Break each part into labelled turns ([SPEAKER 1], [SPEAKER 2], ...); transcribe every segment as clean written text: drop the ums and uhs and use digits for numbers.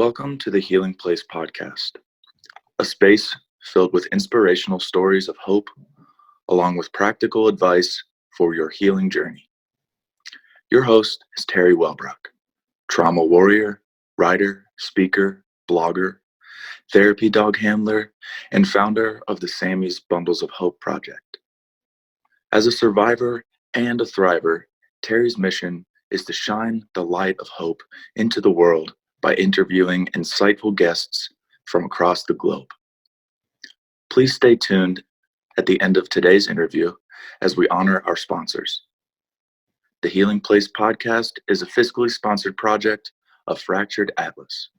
[SPEAKER 1] Welcome to the Healing Place podcast, a space filled with inspirational stories of hope, along with practical advice for your healing journey. Your host is Teri Wellbrock, trauma warrior, writer, speaker, blogger, therapy dog handler, and founder of the Sammy's Bundles of Hope project. As a survivor and a thriver, Teri's mission is to shine the light of hope into the world by interviewing insightful guests from across the globe. Please stay tuned at the end of today's interview as we honor our sponsors. The Healing Place podcast is a fiscally sponsored project of Fractured Atlas.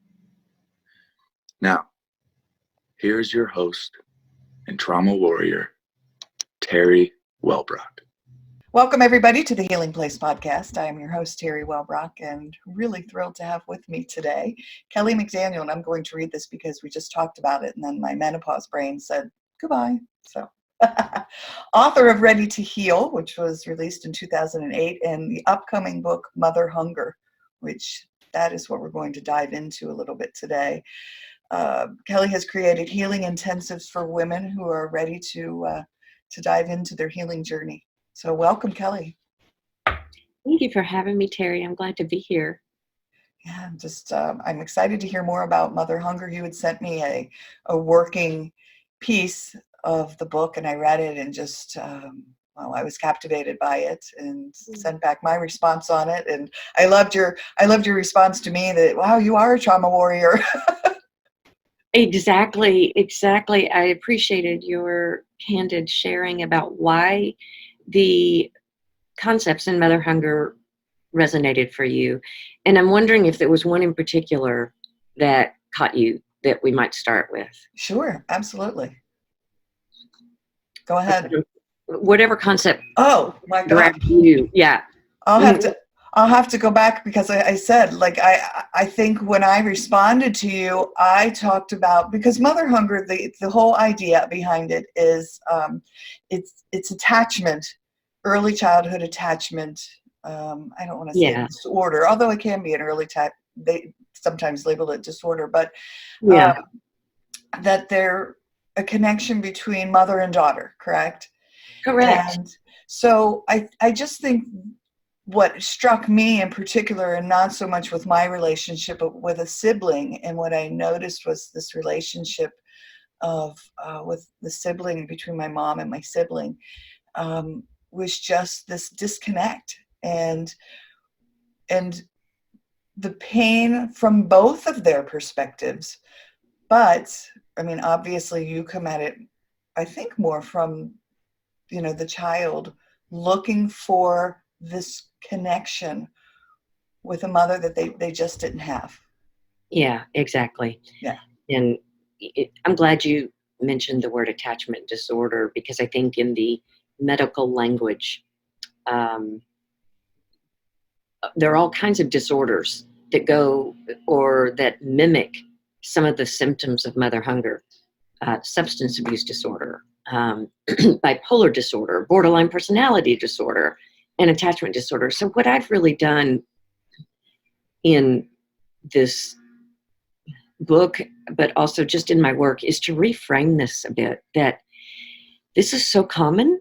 [SPEAKER 1] Now, here's your host and trauma warrior, Teri Wellbrock.
[SPEAKER 2] Welcome, everybody, to the Healing Place podcast. I am your host, Teri Wellbrock, and really thrilled to have with me today Kelly McDaniel. And I'm going to read this because we just talked about it, and then my menopause brain said goodbye. So, author of Ready to Heal, which was released in 2008, and the upcoming book, Mother Hunger, which that is what we're going to dive into a little bit today. Kelly has created healing intensives for women who are ready to dive into their healing journey. So welcome, Kelly.
[SPEAKER 3] Thank you for having me, Teri. I'm glad to be here.
[SPEAKER 2] Yeah, I'm excited to hear more about Mother Hunger. You had sent me a working piece of the book, and I read it and just, I was captivated by it and sent back my response on it. And I loved your response to me that, wow, you are a trauma warrior.
[SPEAKER 3] Exactly. I appreciated your candid sharing about why the concepts in Mother Hunger resonated for you. And I'm wondering if there was one in particular that caught you that we might start with.
[SPEAKER 2] Sure, absolutely. Go ahead.
[SPEAKER 3] Whatever concept.
[SPEAKER 2] Oh my God.
[SPEAKER 3] You. Yeah.
[SPEAKER 2] I'll have to go back because I said, like, I think when I responded to you, I talked about, because Mother Hunger, the whole idea behind it is it's attachment, early childhood attachment. I don't want to say disorder, although it can be an early type. They sometimes label it disorder, but that they're a connection between mother and daughter, correct?
[SPEAKER 3] Correct.
[SPEAKER 2] And so I just think what struck me in particular, and not so much with my relationship, but with a sibling, and what I noticed was this relationship of with the sibling, between my mom and my sibling, was just this disconnect and the pain from both of their perspectives. But I mean, obviously you come at it, I think, more from, the child looking for this connection with a mother that they just didn't have. Yeah,
[SPEAKER 3] exactly.
[SPEAKER 2] Yeah.
[SPEAKER 3] And I'm glad you mentioned the word attachment disorder, because I think in the medical language, there are all kinds of disorders that go or that mimic some of the symptoms of mother hunger. Substance abuse disorder, bipolar disorder, borderline personality disorder, and attachment disorder. So what I've really done in this book, but also just in my work, is to reframe this a bit, that this is so common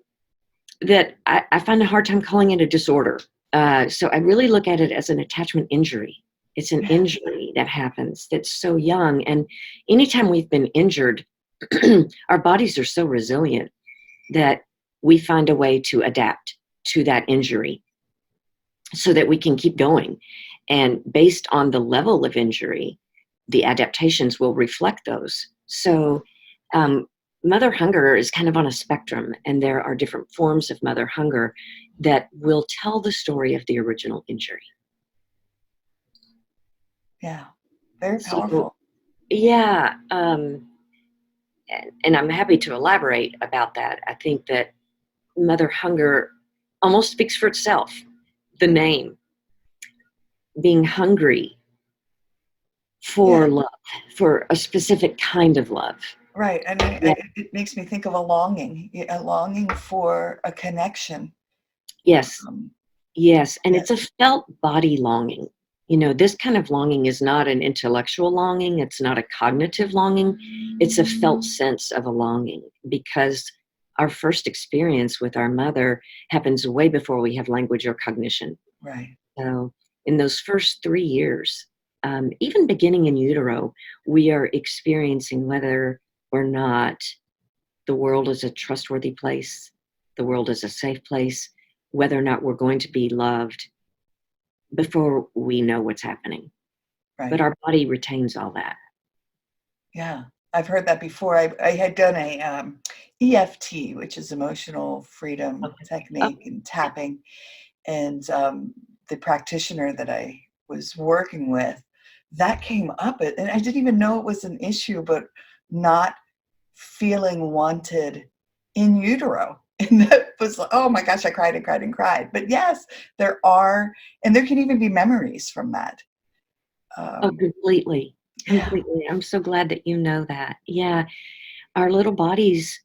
[SPEAKER 3] that I find a hard time calling it a disorder. So I really look at it as an attachment injury. It's an injury that happens that's so young. And anytime we've been injured, our bodies are so resilient that we find a way to adapt to that injury so that we can keep going. And based on the level of injury, the adaptations will reflect those. So mother hunger is kind of on a spectrum, and there are different forms of mother hunger that will tell the story of the original injury.
[SPEAKER 2] Yeah, very powerful.
[SPEAKER 3] And I'm happy to elaborate about that. I think that mother hunger almost speaks for itself. The name, being hungry for love, for a specific kind of love.
[SPEAKER 2] Right, and it makes me think of a longing for a connection.
[SPEAKER 3] Yes, and it's a felt body longing. this kind of longing is not an intellectual longing. It's not a cognitive longing. It's a felt sense of a longing, because our first experience with our mother happens way before we have language or cognition.
[SPEAKER 2] Right.
[SPEAKER 3] So in those first 3 years, even beginning in utero, we are experiencing whether or not the world is a trustworthy place, the world is a safe place, whether or not we're going to be loved before we know what's happening.
[SPEAKER 2] Right.
[SPEAKER 3] But our body retains all that.
[SPEAKER 2] Yeah, I've heard that before. I had done a EFT, which is emotional freedom technique, and tapping. And the practitioner that I was working with, that came up, and I didn't even know it was an issue, but not feeling wanted in utero. And that was, oh my gosh, I cried and cried and cried. But yes, there are, and there can even be memories from that.
[SPEAKER 3] Completely. Completely. I'm so glad that you know that. Yeah. Our little bodies,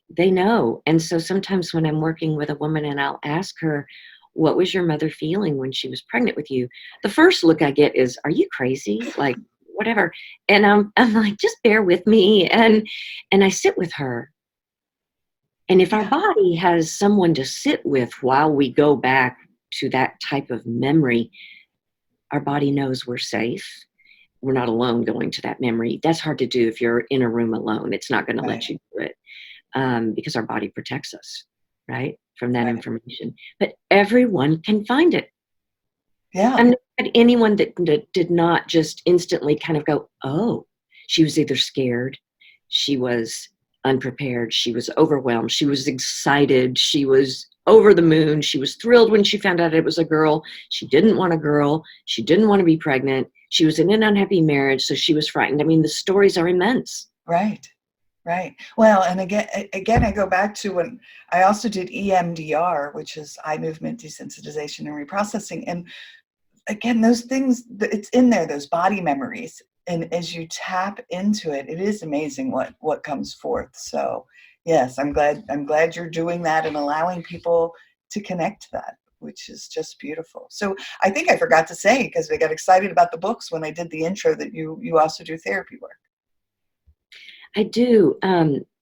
[SPEAKER 3] they know. And so sometimes when I'm working with a woman and I'll ask her, what was your mother feeling when she was pregnant with you? The first look I get is, are you crazy? Like, whatever. And I'm like, just bear with me. And I sit with her. And if our body has someone to sit with while we go back to that type of memory, our body knows we're safe. We're not alone going to that memory. That's hard to do if you're in a room alone. It's not going to let you do it because our body protects us, right, from that information. But everyone can find it.
[SPEAKER 2] Yeah.
[SPEAKER 3] I've never had anyone that did not just instantly kind of go, oh, she was either scared, she was unprepared, she was overwhelmed, she was excited, she was over the moon, she was thrilled when she found out it was a girl, she didn't want a girl, she didn't want to be pregnant, she was in an unhappy marriage, so she was frightened. I mean, the stories are immense.
[SPEAKER 2] Right. Well, and again, I go back to when I also did EMDR, which is eye movement desensitization and reprocessing. And again, those things, it's in there, those body memories. And as you tap into it, it is amazing what comes forth. So yes, I'm glad you're doing that and allowing people to connect to that, which is just beautiful. So I think I forgot to say, because we got excited about the books when I did the intro, that you also do therapy work.
[SPEAKER 3] I do.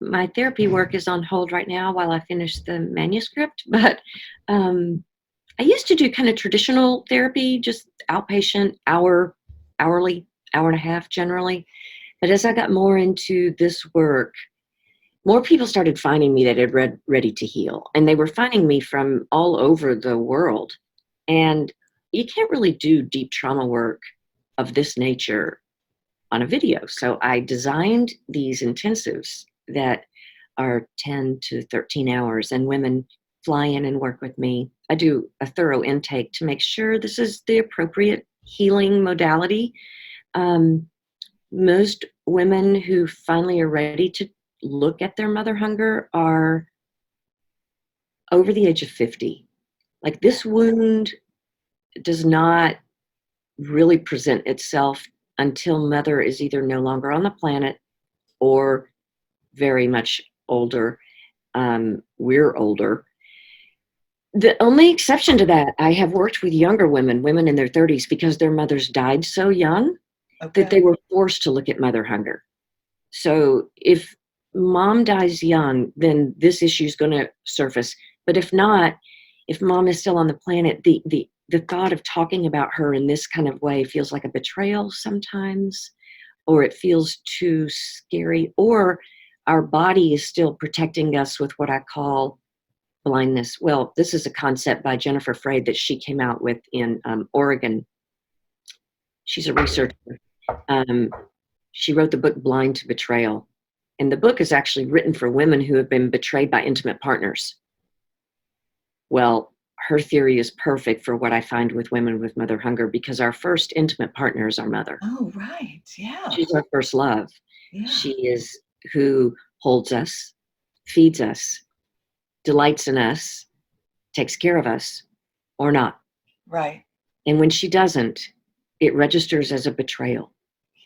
[SPEAKER 3] My therapy work is on hold right now while I finish the manuscript, but I used to do kind of traditional therapy, just outpatient, hourly, hour and a half generally. But as I got more into this work, more people started finding me that had read Ready to Heal, and they were finding me from all over the world. And you can't really do deep trauma work of this nature on a video. So I designed these intensives that are 10 to 13 hours, and women fly in and work with me. I do a thorough intake to make sure this is the appropriate healing modality. Most women who finally are ready to look at their mother hunger are over the age of 50. Like, this wound does not really present itself until mother is either no longer on the planet or very much older. We're older. The only exception to that, I have worked with younger women in their 30s, because their mothers died so young that they were forced to look at mother hunger. So if mom dies young, then this issue is going to surface. But if not, if mom is still on the planet, the thought of talking about her in this kind of way feels like a betrayal sometimes, or it feels too scary, or our body is still protecting us with what I call blindness. Well, this is a concept by Jennifer Freyd that she came out with in Oregon. She's a researcher. She wrote the book Blind to Betrayal. And the book is actually written for women who have been betrayed by intimate partners. Well, her theory is perfect for what I find with women with mother hunger, because our first intimate partner is our mother.
[SPEAKER 2] Oh, right. Yeah.
[SPEAKER 3] She's our first love.
[SPEAKER 2] Yeah.
[SPEAKER 3] She is who holds us, feeds us, delights in us, takes care of us, or not.
[SPEAKER 2] Right.
[SPEAKER 3] And when she doesn't, it registers as a betrayal.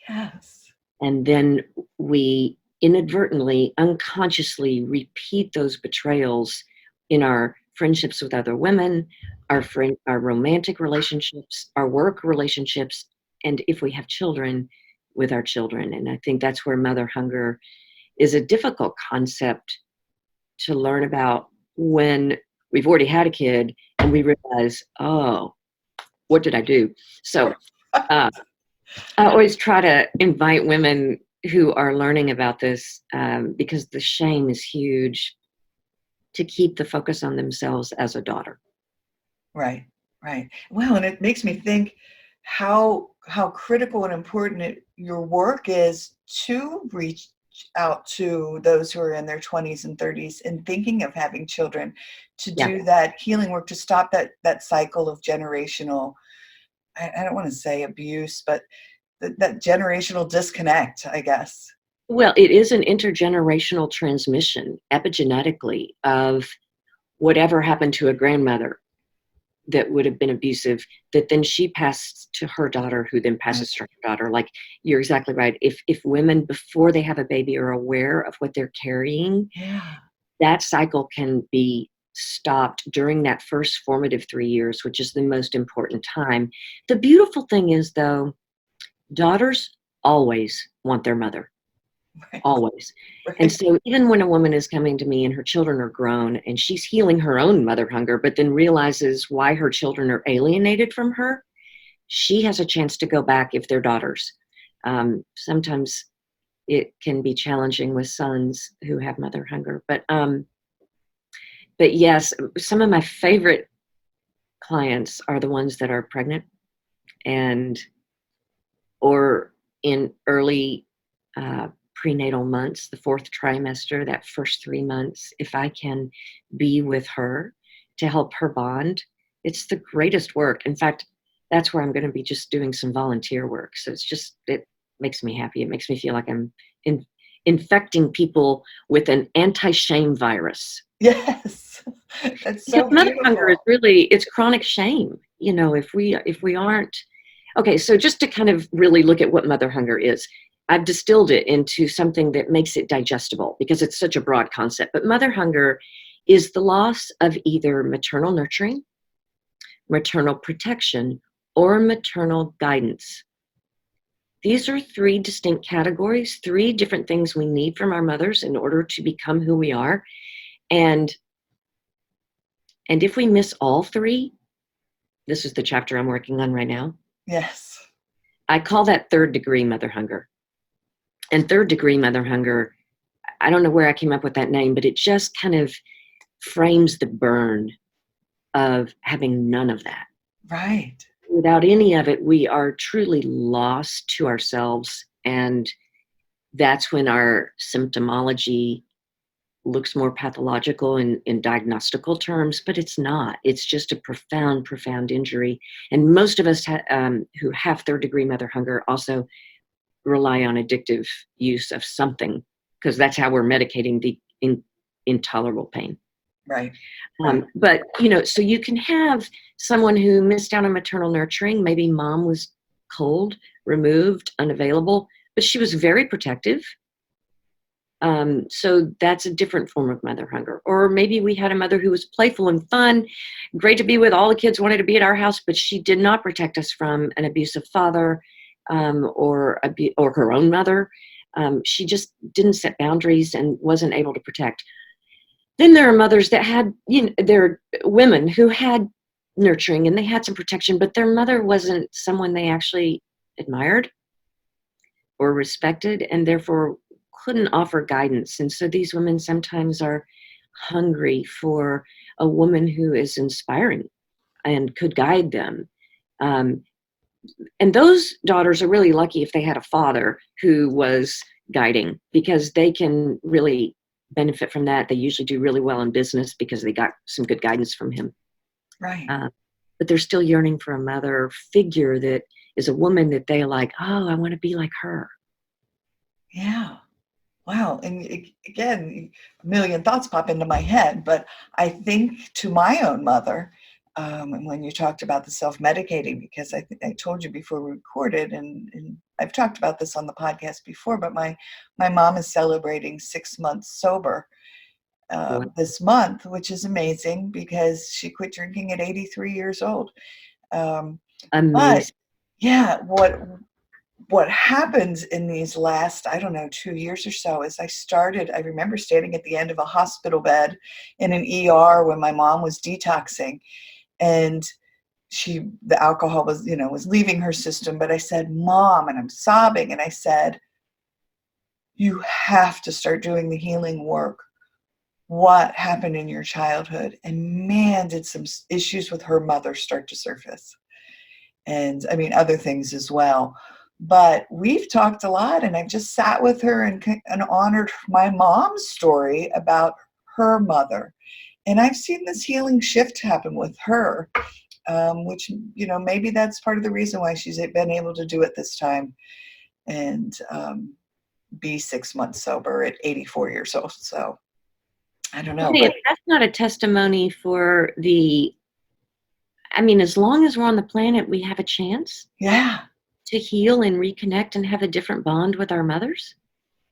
[SPEAKER 2] Yes.
[SPEAKER 3] And then we inadvertently, unconsciously repeat those betrayals in our friendships with other women, our romantic relationships, our work relationships, and if we have children, with our children. And I think that's where mother hunger is a difficult concept to learn about when we've already had a kid and we realize, oh, what did I do? So I always try to invite women who are learning about this, because the shame is huge, to keep the focus on themselves as a daughter.
[SPEAKER 2] Right, right. Well, and it makes me think how critical and important your work is to reach out to those who are in their 20s and 30s and thinking of having children, to do that healing work, to stop that cycle of generational, I don't want to say abuse, but that generational disconnect, I guess.
[SPEAKER 3] Well, it is an intergenerational transmission epigenetically of whatever happened to a grandmother that would have been abusive, that then she passed to her daughter, who then passes to her daughter. Like, you're exactly right. If women before they have a baby are aware of what they're carrying, that cycle can be stopped during that first formative 3 years, which is the most important time. The beautiful thing is, though, daughters always want their mother.
[SPEAKER 2] Right.
[SPEAKER 3] Always.
[SPEAKER 2] Right.
[SPEAKER 3] And so even when a woman is coming to me and her children are grown and she's healing her own mother hunger, but then realizes why her children are alienated from her, she has a chance to go back if they're daughters. Sometimes it can be challenging with sons who have mother hunger. But yes, some of my favorite clients are the ones that are pregnant or in early prenatal months, the 4th trimester, that first 3 months. If I can be with her to help her bond, it's the greatest work. In fact, that's where I'm going to be just doing some volunteer work. So it makes me happy. It makes me feel like I'm infecting people with an anti-shame virus.
[SPEAKER 2] Yes. That's so
[SPEAKER 3] mother
[SPEAKER 2] beautiful.
[SPEAKER 3] hunger is really, it's chronic shame. If we aren't, okay, so just to kind of really look at what mother hunger is, I've distilled it into something that makes it digestible because it's such a broad concept. But mother hunger is the loss of either maternal nurturing, maternal protection, or maternal guidance. These are 3 distinct categories, 3 different things we need from our mothers in order to become who we are. And if we miss all 3, this is the chapter I'm working on right now.
[SPEAKER 2] Yes.
[SPEAKER 3] I call that 3rd degree mother hunger. And 3rd degree mother hunger, I don't know where I came up with that name, but it just kind of frames the burn of having none of that.
[SPEAKER 2] Right.
[SPEAKER 3] Without any of it, we are truly lost to ourselves. And that's when our symptomology looks more pathological in diagnostical terms, but it's not. It's just a profound, profound injury. And most of us who have 3rd degree mother hunger also rely on addictive use of something, because that's how we're medicating the intolerable pain.
[SPEAKER 2] Right.
[SPEAKER 3] But, so you can have someone who missed out on maternal nurturing. Maybe mom was cold, removed, unavailable, but she was very protective. So that's a different form of mother hunger. Or maybe we had a mother who was playful and fun, great to be with. All the kids wanted to be at our house, but she did not protect us from an abusive father, or her own mother. She just didn't set boundaries and wasn't able to protect. Then there are mothers that had, there are women who had nurturing and they had some protection, but their mother wasn't someone they actually admired or respected, and therefore couldn't offer guidance. And so these women sometimes are hungry for a woman who is inspiring and could guide them. And those daughters are really lucky if they had a father who was guiding, because they can really benefit from that. They usually do really well in business because they got some good guidance from him.
[SPEAKER 2] Right.
[SPEAKER 3] But they're still yearning for a mother figure that is a woman that they like, oh, I want to be like her.
[SPEAKER 2] Yeah. Wow. And again, a million thoughts pop into my head, but I think to my own mother, and when you talked about the self-medicating, because I think I told you before we recorded, and I've talked about this on the podcast before, but my mom is celebrating 6 months sober. this month, which is amazing because she quit drinking at 83 years old. But
[SPEAKER 3] Amazing.
[SPEAKER 2] yeah, what happens in these last, I don't know, 2 years or so is I remember standing at the end of a hospital bed in an ER when my mom was detoxing, and the alcohol was leaving her system. But I said, Mom, and I'm sobbing, and I said, you have to start doing the healing work. What happened in your childhood? And man, did some issues with her mother start to surface. And I mean, other things as well. But we've talked a lot, and I've just sat with her and honored my mom's story about her mother. And I've seen this healing shift happen with her, which, maybe that's part of the reason why she's been able to do it this time and be 6 months sober at 84 years old. So I don't know.
[SPEAKER 3] If that's not a testimony for as long as we're on the planet, we have a chance.
[SPEAKER 2] Yeah.
[SPEAKER 3] To heal and reconnect and have a different bond with our mothers.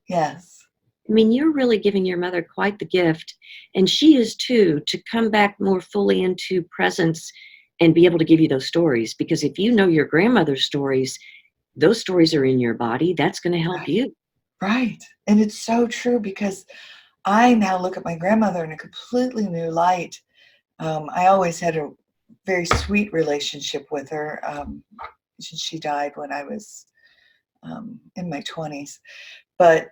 [SPEAKER 2] Yes.
[SPEAKER 3] You're really giving your mother quite the gift, and she is too, to come back more fully into presence and be able to give you those stories. Because if you know your grandmother's stories, those stories are in your body. That's going to help you.
[SPEAKER 2] Right. And it's so true, because I now look at my grandmother in a completely new light. I always had a very sweet relationship with her. She died when I was in my 20s. But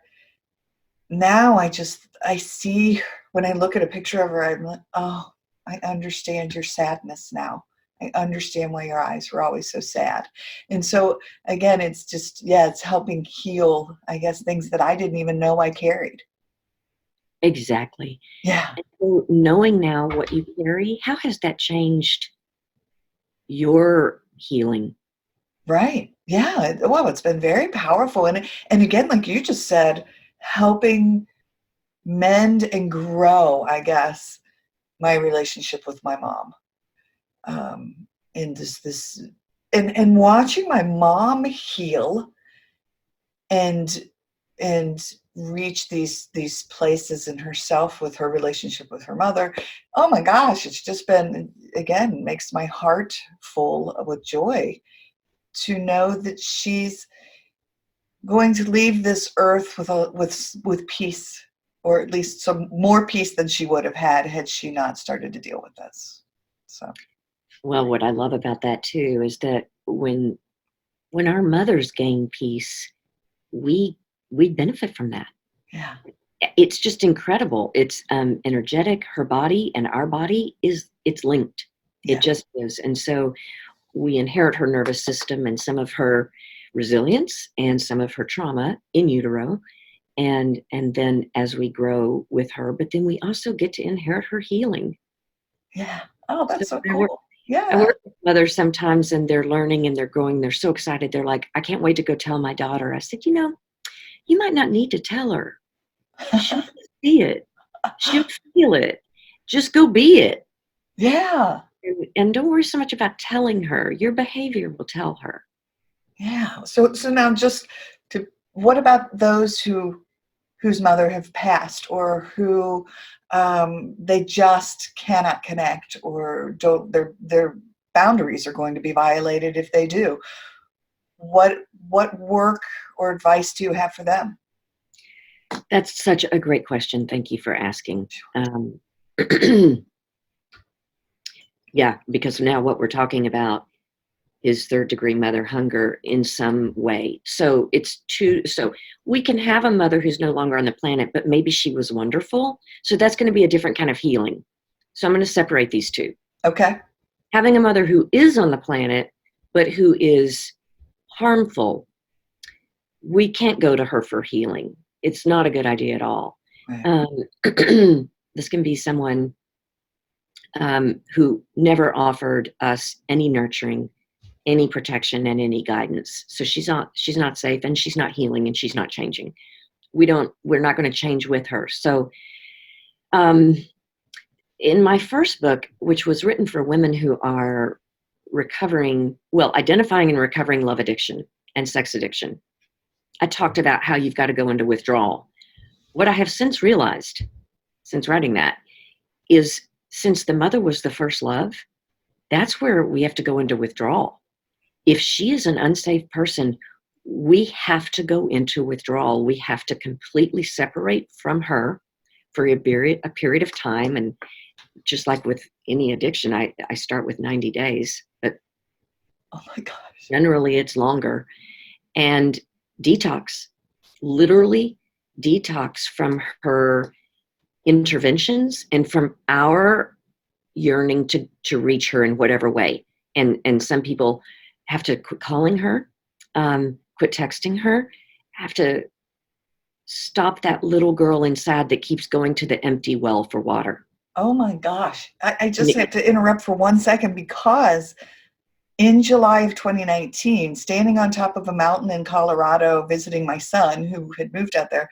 [SPEAKER 2] now I see, when I look at a picture of her, I'm like, oh, I understand your sadness now. I understand why your eyes were always so sad. And so, again, it's just, it's helping heal, I guess, things that I didn't even know I carried.
[SPEAKER 3] Exactly.
[SPEAKER 2] Yeah.
[SPEAKER 3] And so knowing now what you carry, how has that changed your healing?
[SPEAKER 2] Right. Yeah. Well, it's been very powerful. And again, like you just said, helping mend and grow, I guess, my relationship with my mom. And and watching my mom heal and reach these places in herself with her relationship with her mother. Oh my gosh, it's just been, again, makes my heart full with joy to know that she's going to leave this earth with peace, or at least some more peace than she would have had she not started to deal with this. So,
[SPEAKER 3] well, what I love about that too is that when our mothers gain peace, we benefit from that.
[SPEAKER 2] Yeah,
[SPEAKER 3] it's just incredible. It's energetic. Her body and our body it's linked.
[SPEAKER 2] Yeah.
[SPEAKER 3] It just is. And so we inherit her nervous system and some of her resilience and some of her trauma in utero. And then as we grow with her, but then we also get to inherit her healing.
[SPEAKER 2] Yeah. Oh, that's so cool. Yeah.
[SPEAKER 3] I work with mothers sometimes, and they're learning and they're growing. They're so excited. They're like, I can't wait to go tell my daughter. I said, you might not need to tell her. She'll see it. She'll feel it. Just go be it.
[SPEAKER 2] Yeah.
[SPEAKER 3] And don't worry so much about telling her. Your behavior will tell her.
[SPEAKER 2] Yeah. So now, what about those whose mother have passed, or who they just cannot connect, or their boundaries are going to be violated if they do? What work or advice do you have for them?
[SPEAKER 3] That's such a great question. Thank you for asking. Yeah, because now what we're talking about is third-degree mother hunger in some way. So so we can have a mother who's no longer on the planet, but maybe she was wonderful. So that's going to be a different kind of healing. So I'm going to separate these two.
[SPEAKER 2] Okay.
[SPEAKER 3] Having a mother who is on the planet, but who is harmful, we can't go to her for healing. It's not a good idea at all.
[SPEAKER 2] Right.
[SPEAKER 3] This can be someone who never offered us any nurturing, any protection, and any guidance. So she's not safe, and she's not healing, and she's not changing. We're not going to change with her. So in my first book, which was written for women who are identifying and recovering love addiction and sex addiction, I talked about how you've got to go into withdrawal. What I have since realized, since writing that, is since the mother was the first love, that's where we have to go into withdrawal. If she is an unsafe person, we have to go into withdrawal. We have to completely separate from her for a period of time. And just like with any addiction, I start with 90 days, but
[SPEAKER 2] Oh my gosh.
[SPEAKER 3] generally it's longer. And detox, literally detox from her interventions and from our yearning to reach her in whatever way. And some people have to quit calling her, quit texting her, have to stop that little girl inside that keeps going to the empty well for water.
[SPEAKER 2] Oh my gosh. I just have to interrupt for 1 second, because in July of 2019, standing on top of a mountain in Colorado, visiting my son who had moved out there,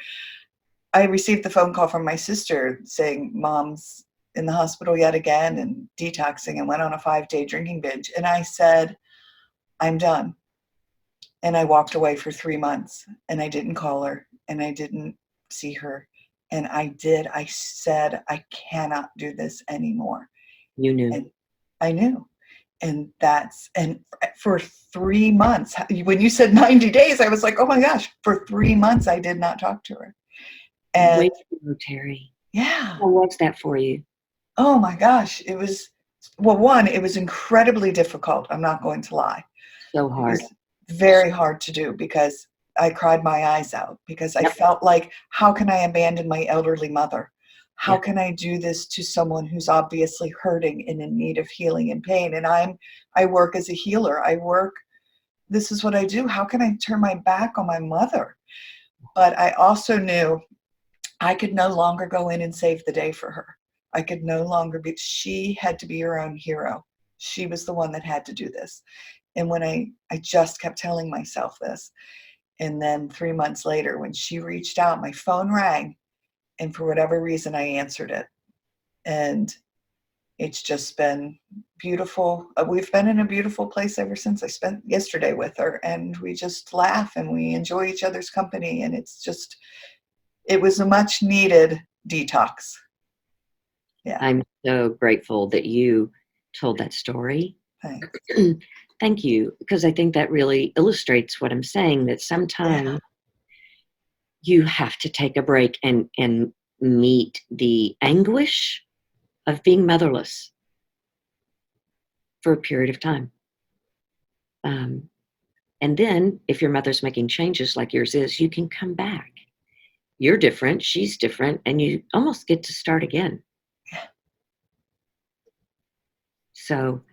[SPEAKER 2] I received the phone call from my sister saying, Mom's in the hospital yet again and detoxing, and went on a 5-day drinking binge. And I said, I'm done. And I walked away for 3 months, and I didn't call her, and I didn't see her. And I said, I cannot do this anymore.
[SPEAKER 3] You knew.
[SPEAKER 2] And I knew. And for 3 months, when you said 90 days, I was like, oh my gosh, for 3 months, I did not talk to her. And
[SPEAKER 3] Way to go, Teri.
[SPEAKER 2] yeah.
[SPEAKER 3] How was that for you?
[SPEAKER 2] Oh my gosh. It was, well, one, it was incredibly difficult. I'm not going to lie.
[SPEAKER 3] So hard.
[SPEAKER 2] It was very hard to do, because I cried my eyes out, because I
[SPEAKER 3] Yep.
[SPEAKER 2] felt like, how can I abandon my elderly mother? How
[SPEAKER 3] Yep.
[SPEAKER 2] can I do this to someone who's obviously hurting and in need of healing and pain? And I work as a healer. This is what I do. How can I turn my back on my mother? But I also knew I could no longer go in and save the day for her. I could no longer she had to be her own hero. She was the one that had to do this. And when I just kept telling myself this. And then 3 months later, when she reached out, my phone rang, and for whatever reason, I answered it. And it's just been beautiful. We've been in a beautiful place ever since. I spent yesterday with her, and we just laugh and we enjoy each other's company. And it was a much needed detox. Yeah.
[SPEAKER 3] I'm so grateful that you told that story.
[SPEAKER 2] Thanks.
[SPEAKER 3] Thank you, because I think that really illustrates what I'm saying, that sometimes you have to take a break and meet the anguish of being motherless for a period of time. And then if your mother's making changes like yours is, you can come back. You're different, she's different, and you almost get to start again. So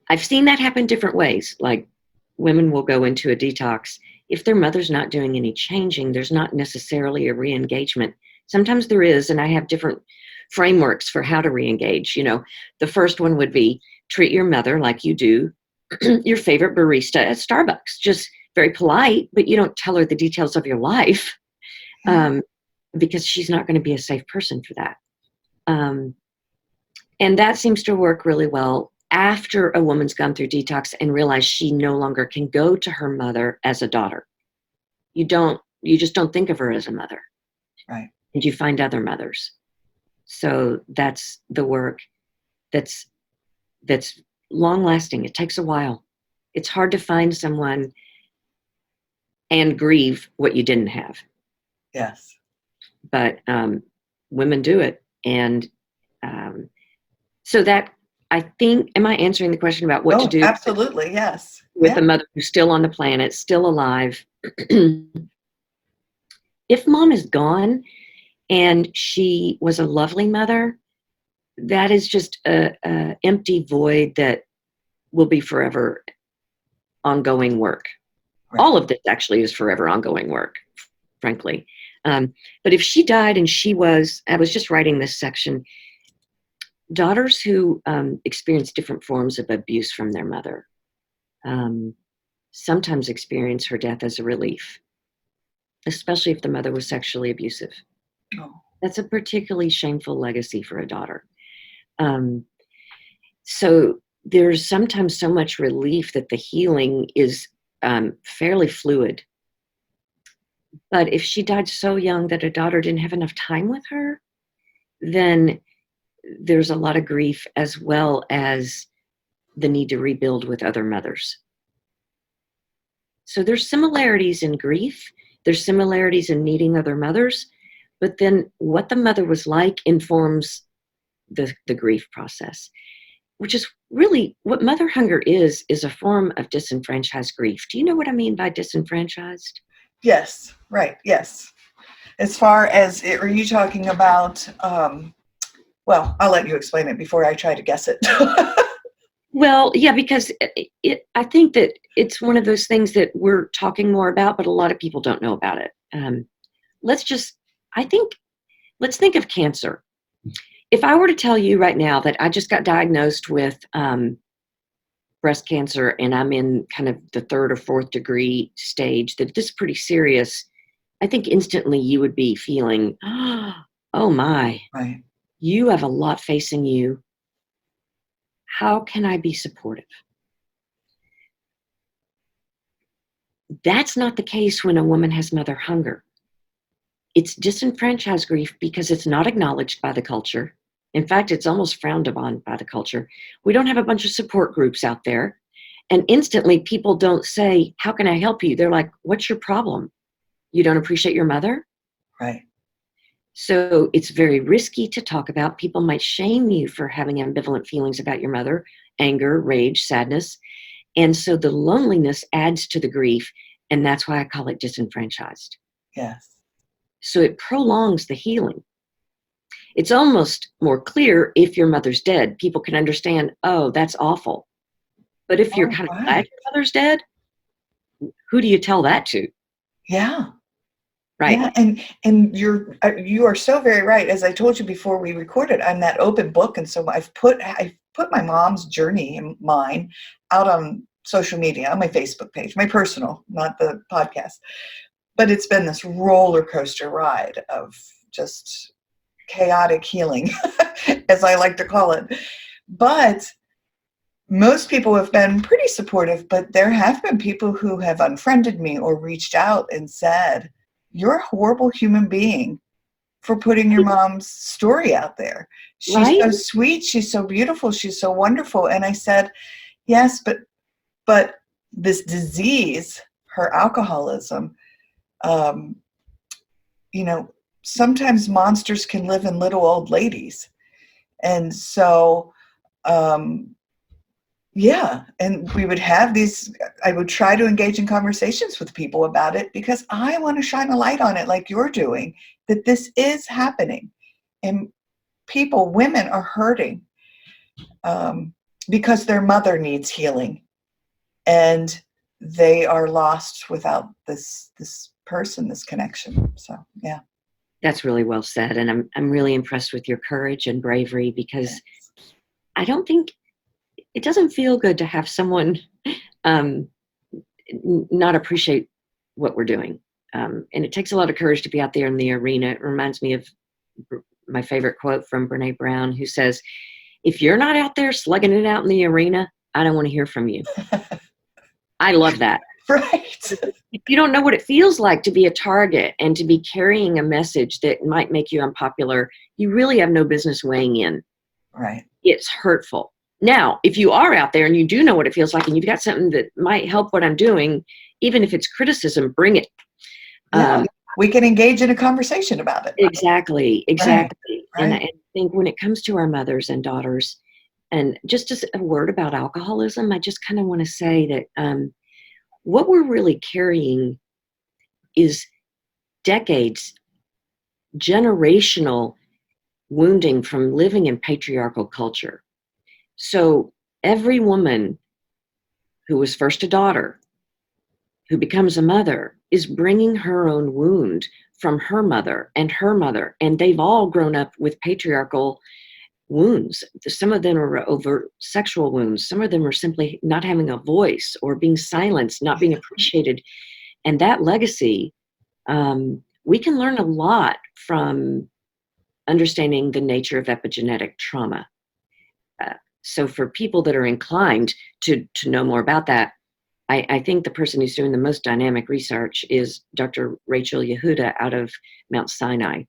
[SPEAKER 3] I've seen that happen different ways. Like, women will go into a detox. If their mother's not doing any changing, there's not necessarily a re-engagement. Sometimes there is, and I have different frameworks for how to re-engage. You know, the first one would be treat your mother like you do your favorite barista at Starbucks. Just very polite, but you don't tell her the details of your life, because she's not going to be a safe person for that. And that seems to work really well after a woman's gone through detox and realized she no longer can go to her mother as a daughter. You just don't think of her as a mother.
[SPEAKER 2] Right.
[SPEAKER 3] And you find other mothers. So that's the work that's long lasting. It takes a while. It's hard to find someone and grieve what you didn't have.
[SPEAKER 2] Yes.
[SPEAKER 3] But women do it. And so that, I think, am I answering the question about what to do?
[SPEAKER 2] Absolutely, yes.
[SPEAKER 3] With a mother who's still on the planet, still alive. If mom is gone and she was a lovely mother, that is just a empty void that will be forever ongoing work. Right. All of this actually is forever ongoing work, frankly. But if she died and I was just writing this section, daughters who experience different forms of abuse from their mother sometimes experience her death as a relief, especially if the mother was sexually abusive. Oh. That's a particularly shameful legacy for a daughter. So there's sometimes so much relief that the healing is fairly fluid. But if she died so young that a daughter didn't have enough time with her, then there's a lot of grief, as well as the need to rebuild with other mothers. So there's similarities in grief. There's similarities in needing other mothers, but then what the mother was like informs the grief process, which is really what mother hunger is a form of disenfranchised grief. Do you know what I mean by disenfranchised?
[SPEAKER 2] Yes, right, yes. As far as, are you talking about, well, I'll let you explain it before I try to guess it.
[SPEAKER 3] Well, yeah, because I think that it's one of those things that we're talking more about, but a lot of people don't know about it. Let's think of cancer. If I were to tell you right now that I just got diagnosed with breast cancer and I'm in kind of the 3rd or 4th degree stage, that this is pretty serious, I think instantly you would be feeling, oh my,
[SPEAKER 2] Right.
[SPEAKER 3] You have a lot facing you. How can I be supportive? That's not the case when a woman has mother hunger. It's disenfranchised grief because it's not acknowledged by the culture. In fact, it's almost frowned upon by the culture. We don't have a bunch of support groups out there. And instantly people don't say, how can I help you? They're like, what's your problem? You don't appreciate your mother?
[SPEAKER 2] Right.
[SPEAKER 3] So it's very risky to talk about. People might shame you for having ambivalent feelings about your mother, anger, rage, sadness. And so the loneliness adds to the grief. And that's why I call it disenfranchised.
[SPEAKER 2] Yes.
[SPEAKER 3] So it prolongs the healing. It's almost more clear if your mother's dead. People can understand, oh, that's awful. But if you're kind of glad your mother's dead, who do you tell that to?
[SPEAKER 2] Yeah.
[SPEAKER 3] Right.
[SPEAKER 2] Yeah, and you are so very right. As I told you before we recorded, I'm that open book, and so I've put my mom's journey and mine out on social media, on my Facebook page, my personal, not the podcast. But it's been this roller coaster ride of just chaotic healing, as I like to call it. But most people have been pretty supportive, but there have been people who have unfriended me or reached out and said, you're a horrible human being for putting your mom's story out there. She's
[SPEAKER 3] right?
[SPEAKER 2] So sweet. She's so beautiful. She's so wonderful. And I said, yes, but this disease, her alcoholism, sometimes monsters can live in little old ladies. And so, yeah, and we would have these, I would try to engage in conversations with people about it because I want to shine a light on it like you're doing, that this is happening. And women are hurting because their mother needs healing. And they are lost without this person, this connection. So, yeah.
[SPEAKER 3] That's really well said. And I'm really impressed with your courage and bravery, because I don't think, it doesn't feel good to have someone not appreciate what we're doing. And it takes a lot of courage to be out there in the arena. It reminds me of my favorite quote from Brene Brown, who says, if you're not out there slugging it out in the arena, I don't want to hear from you. I love that.
[SPEAKER 2] Right.
[SPEAKER 3] If you don't know what it feels like to be a target and to be carrying a message that might make you unpopular, you really have no business weighing in.
[SPEAKER 2] Right.
[SPEAKER 3] It's hurtful. Now, if you are out there and you do know what it feels like and you've got something that might help what I'm doing, even if it's criticism, bring it.
[SPEAKER 2] Yeah, we can engage in a conversation about it.
[SPEAKER 3] Exactly.
[SPEAKER 2] Right.
[SPEAKER 3] And I think when it comes to our mothers and daughters, and just as a word about alcoholism, I just kind of want to say that what we're really carrying is decades, generational wounding from living in patriarchal culture. So every woman who was first a daughter, who becomes a mother, is bringing her own wound from her mother, and they've all grown up with patriarchal wounds. Some of them are overt sexual wounds. Some of them are simply not having a voice or being silenced, not being appreciated. And that legacy, we can learn a lot from understanding the nature of epigenetic trauma. So for people that are inclined to know more about that, I think the person who's doing the most dynamic research is Dr. Rachel Yehuda out of Mount Sinai.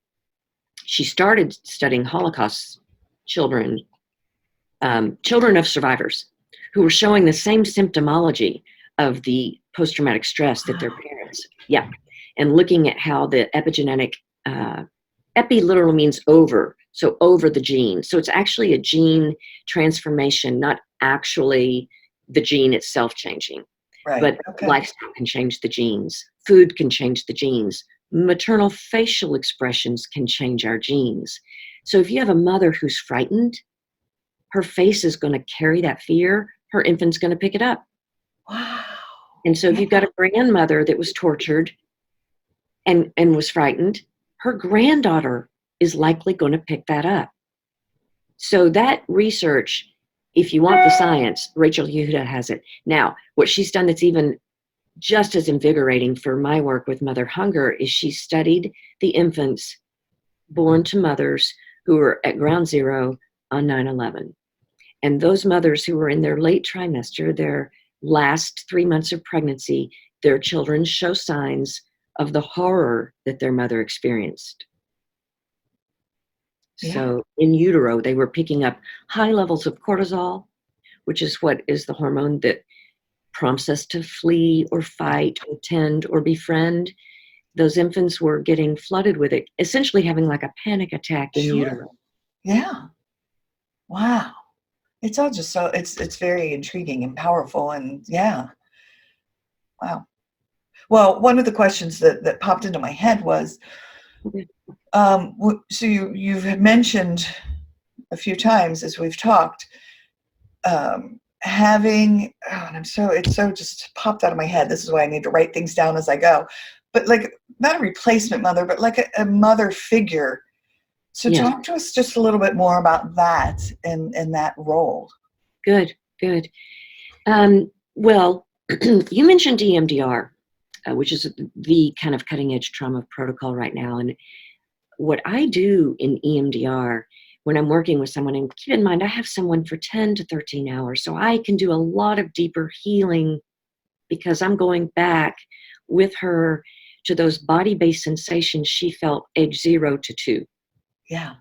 [SPEAKER 3] she started studying Holocaust children, children of survivors who were showing the same symptomology of the post-traumatic stress that their parents, and looking at how the epigenetic, epi literally means over, so over the gene. So it's actually a gene transformation, not actually the gene itself changing.
[SPEAKER 2] Right.
[SPEAKER 3] But lifestyle can change the genes. Food can change the genes. Maternal facial expressions can change our genes. So if you have a mother who's frightened, her face is going to carry that fear. Her infant's going to pick it up.
[SPEAKER 2] Wow.
[SPEAKER 3] And so if you've got a grandmother that was tortured and was frightened, her granddaughter is likely going to pick that up. So that research, if you want the science, Rachel Yehuda has it. Now, what she's done that's even just as invigorating for my work with mother hunger is she studied the infants born to mothers who were at ground zero on 9/11. And those mothers who were in their late trimester, their last 3 months of pregnancy, their children show signs of the horror that their mother experienced.
[SPEAKER 2] Yeah.
[SPEAKER 3] So in utero, they were picking up high levels of cortisol, which is what is the hormone that prompts us to flee or fight or tend or befriend. Those infants were getting flooded with it, essentially having like a panic attack in utero.
[SPEAKER 2] Yeah. Wow. It's all just so, it's very intriguing and powerful, and yeah. Wow. Well, one of the questions that popped into my head was, so you've mentioned a few times as we've talked, having, and it's so just popped out of my head. This is why I need to write things down as I go. But like, not a replacement mother, but like a mother figure. So talk to us just a little bit more about that and that role.
[SPEAKER 3] Good. Well, you mentioned EMDR, which is the kind of cutting edge trauma protocol right now. And what I do in EMDR when I'm working with someone, and keep in mind, I have someone for 10 to 13 hours, so I can do a lot of deeper healing because I'm going back with her to those body-based sensations she felt age 0 to 2.
[SPEAKER 2] Yeah.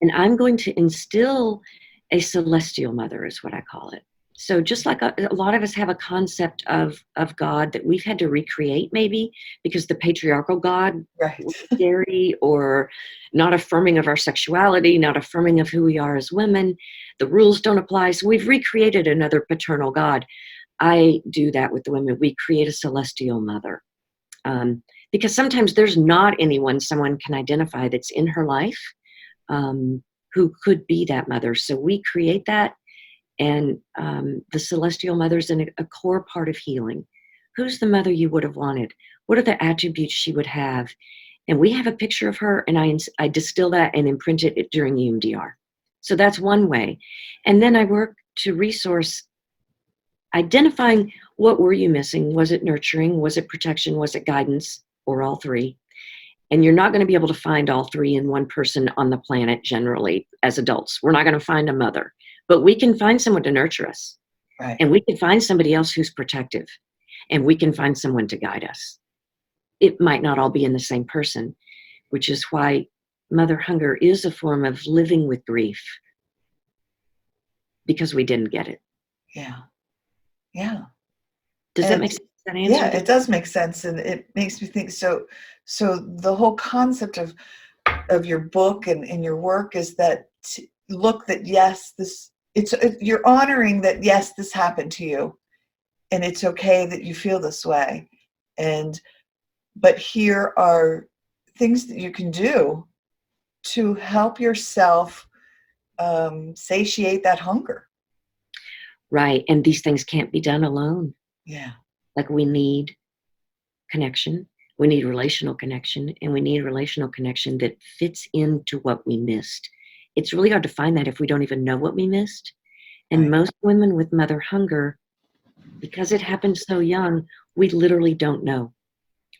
[SPEAKER 3] And I'm going to instill a celestial mother, is what I call it. So just like a lot of us have a concept of God that we've had to recreate, maybe because the patriarchal God was scary or not affirming of our sexuality, not affirming of who we are as women. The rules don't apply. So we've recreated another paternal God. I do that with the women. We create a celestial mother. Because sometimes there's not anyone someone can identify that's in her life who could be that mother. So we create that. And the celestial mother's a core part of healing. Who's the mother you would have wanted? What are the attributes she would have? And we have a picture of her, and I distill that and imprint it during EMDR. So that's one way. And then I work to resource identifying what were you missing? Was it nurturing? Was it protection? Was it guidance? Or all three? And you're not going to be able to find all three in one person on the planet generally as adults. We're not going to find a mother. But we can find someone to nurture us.
[SPEAKER 2] Right.
[SPEAKER 3] And we can find somebody else who's protective. And we can find someone to guide us. It might not all be in the same person, which is why mother hunger is a form of living with grief. Because we didn't get it.
[SPEAKER 2] Yeah.
[SPEAKER 3] Does that make sense? That answer?
[SPEAKER 2] Yeah, it does make sense. And it makes me think, so the whole concept of your book and your work is that look that yes, you're honoring that yes, this happened to you, and it's okay that you feel this way, but here are things that you can do to help yourself satiate that hunger.
[SPEAKER 3] Right, and these things can't be done alone.
[SPEAKER 2] Yeah,
[SPEAKER 3] like we need connection, we need relational connection, and we need relational connection that fits into what we missed. It's really hard to find that if we don't even know what we missed. And most women with mother hunger, because it happened so young, we literally don't know.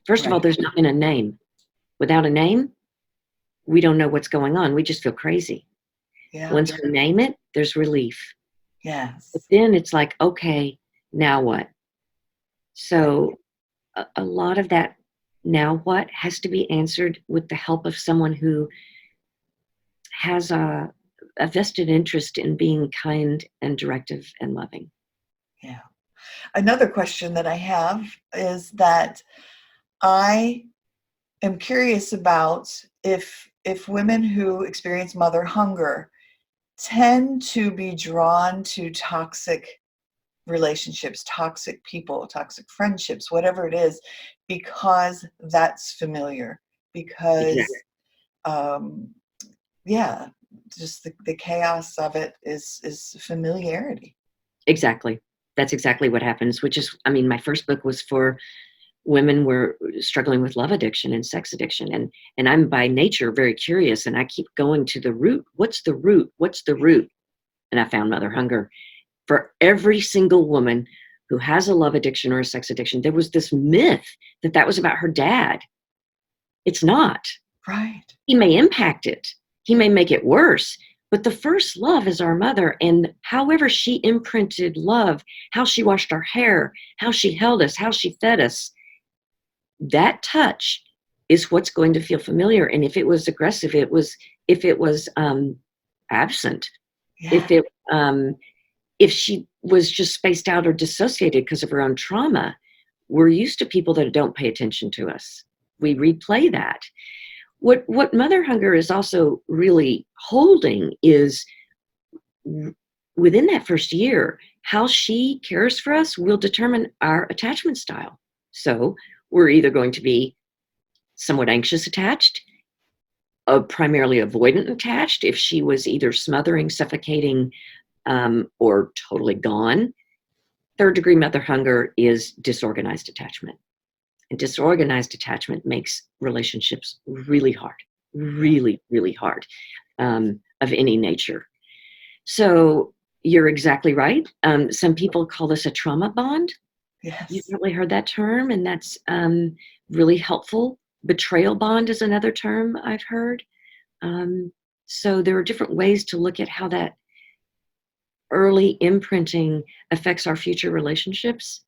[SPEAKER 3] First of all, there's not been a name. Without a name, we don't know what's going on. We just feel crazy.
[SPEAKER 2] Yeah.
[SPEAKER 3] Once we name it, there's relief.
[SPEAKER 2] Yes.
[SPEAKER 3] But then it's like, okay, now what? So a lot of that now what has to be answered with the help of someone who has a vested interest in being kind and directive and loving.
[SPEAKER 2] Yeah. Another question that I have is that I am curious about if women who experience mother hunger tend to be drawn to toxic relationships, toxic people, toxic friendships, whatever it is, because that's familiar. Because,
[SPEAKER 3] Exactly.
[SPEAKER 2] yeah, just the chaos of it is familiarity.
[SPEAKER 3] Exactly. That's exactly what happens, which is, I mean, my first book was for women were struggling with love addiction and sex addiction. And I'm by nature very curious, and I keep going to the root. What's the root? What's the root? And I found mother hunger. For every single woman who has a love addiction or a sex addiction, there was this myth that that was about her dad. It's not.
[SPEAKER 2] Right.
[SPEAKER 3] He may impact it. He may make it worse. But the first love is our mother. And however she imprinted love, how she washed our hair, how she held us, how she fed us, that touch is what's going to feel familiar. And if it was aggressive, if it was absent,
[SPEAKER 2] Yeah.
[SPEAKER 3] if she was just spaced out or dissociated because of her own trauma, we're used to people that don't pay attention to us. We replay that. What mother hunger is also really holding is within that first year, how she cares for us will determine our attachment style. So we're either going to be somewhat anxious attached, primarily avoidant attached, if she was either smothering, suffocating, or totally gone. Third degree mother hunger is disorganized attachment. And disorganized attachment makes relationships really hard, really, really hard, of any nature. So you're exactly right. Some people call this a trauma bond.
[SPEAKER 2] Yes.
[SPEAKER 3] You've probably heard that term, and that's really helpful. Betrayal bond is another term I've heard. So there are different ways to look at how that early imprinting affects our future relationships.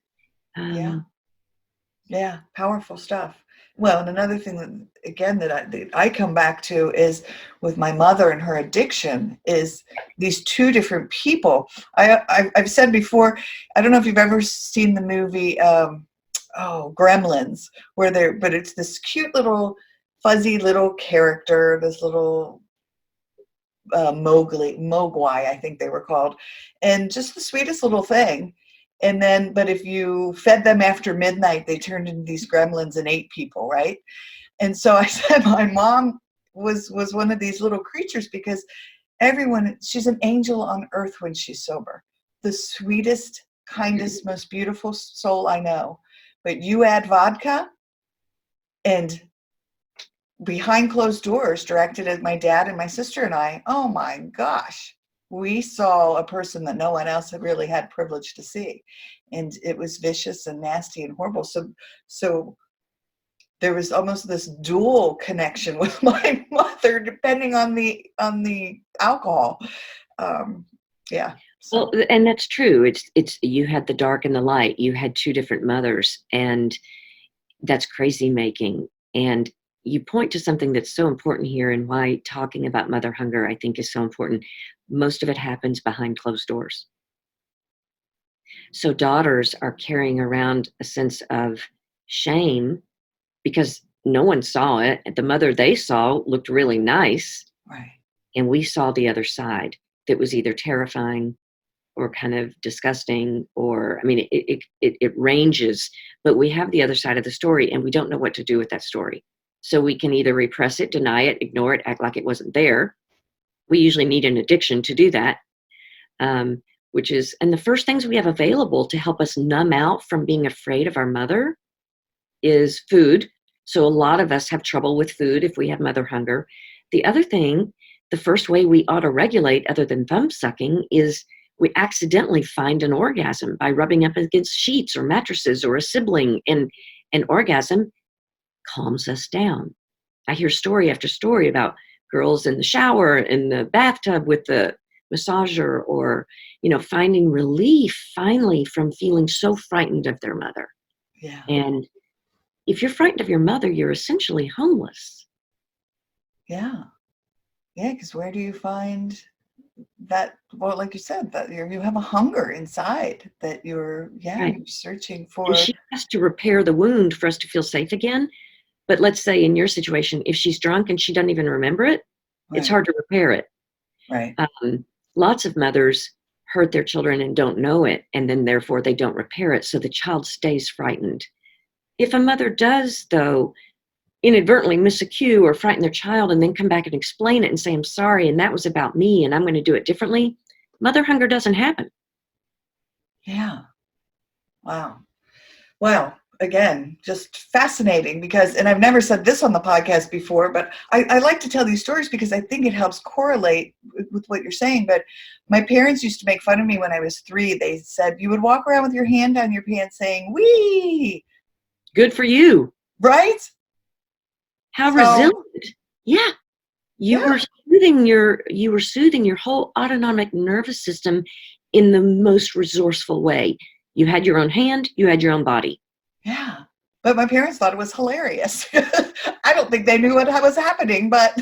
[SPEAKER 2] Yeah, powerful stuff. Well, and another thing that, again, that I come back to is with my mother and her addiction is these two different people. I've said before, I don't know if you've ever seen the movie, Gremlins, but it's this cute little fuzzy little character, this little Mogwai, I think they were called, and just the sweetest little thing. And then, but if you fed them after midnight, they turned into these gremlins and ate people, right? And so I said my mom was one of these little creatures because she's an angel on earth when she's sober. The sweetest, kindest, most beautiful soul I know. But you add vodka and behind closed doors, directed at my dad and my sister and I, oh my gosh, we saw a person that no one else had really had privilege to see. And it was vicious and nasty and horrible. So there was almost this dual connection with my mother, depending on the alcohol. Yeah. So.
[SPEAKER 3] Well, and that's true. It's you had the dark and the light. You had two different mothers, and that's crazy making. And you point to something that's so important here, and why talking about mother hunger, I think, is so important. Most of it happens behind closed doors. So daughters are carrying around a sense of shame because no one saw it. The mother they saw looked really nice.
[SPEAKER 2] Right.
[SPEAKER 3] And we saw the other side that was either terrifying or kind of disgusting, or, I mean, it ranges, but we have the other side of the story and we don't know what to do with that story. So we can either repress it, deny it, ignore it, act like it wasn't there. We usually need an addiction to do that, and the first things we have available to help us numb out from being afraid of our mother is food. So a lot of us have trouble with food if we have mother hunger. The other thing, the first way we auto-regulate other than thumb sucking is we accidentally find an orgasm by rubbing up against sheets or mattresses or a sibling, and an orgasm calms us down. I hear story after story about girls in the shower, in the bathtub with the massager, or, finding relief finally from feeling so frightened of their mother.
[SPEAKER 2] Yeah.
[SPEAKER 3] And if you're frightened of your mother, you're essentially homeless.
[SPEAKER 2] Yeah. Yeah, because where do you find that? Well, like you said, that you have a hunger inside that you're
[SPEAKER 3] Right.
[SPEAKER 2] you're searching
[SPEAKER 3] And
[SPEAKER 2] for.
[SPEAKER 3] she has to repair the wound for us to feel safe again. But let's say in your situation, if she's drunk and she doesn't even remember it, it's
[SPEAKER 2] Right.
[SPEAKER 3] hard to repair it.
[SPEAKER 2] Right.
[SPEAKER 3] Lots of mothers hurt their children and don't know it, and then therefore they don't repair it, so the child stays frightened. If a mother does, though, inadvertently miss a cue or frighten their child and then come back and explain it and say, I'm sorry, and that was about me, and I'm going to do it differently, mother hunger doesn't happen.
[SPEAKER 2] Yeah. Wow. Well, again, just fascinating because, and I've never said this on the podcast before, but I like to tell these stories because I think it helps correlate with what you're saying. But my parents used to make fun of me when I was 3. They said, you would walk around with your hand down your pants saying, wee.
[SPEAKER 3] Good for you.
[SPEAKER 2] Right?
[SPEAKER 3] How
[SPEAKER 2] So,
[SPEAKER 3] resilient. Yeah. You
[SPEAKER 2] yeah.
[SPEAKER 3] were soothing your whole autonomic nervous system in the most resourceful way. You had your own hand, you had your own body.
[SPEAKER 2] Yeah. But my parents thought it was hilarious. I don't think they knew what was happening, but.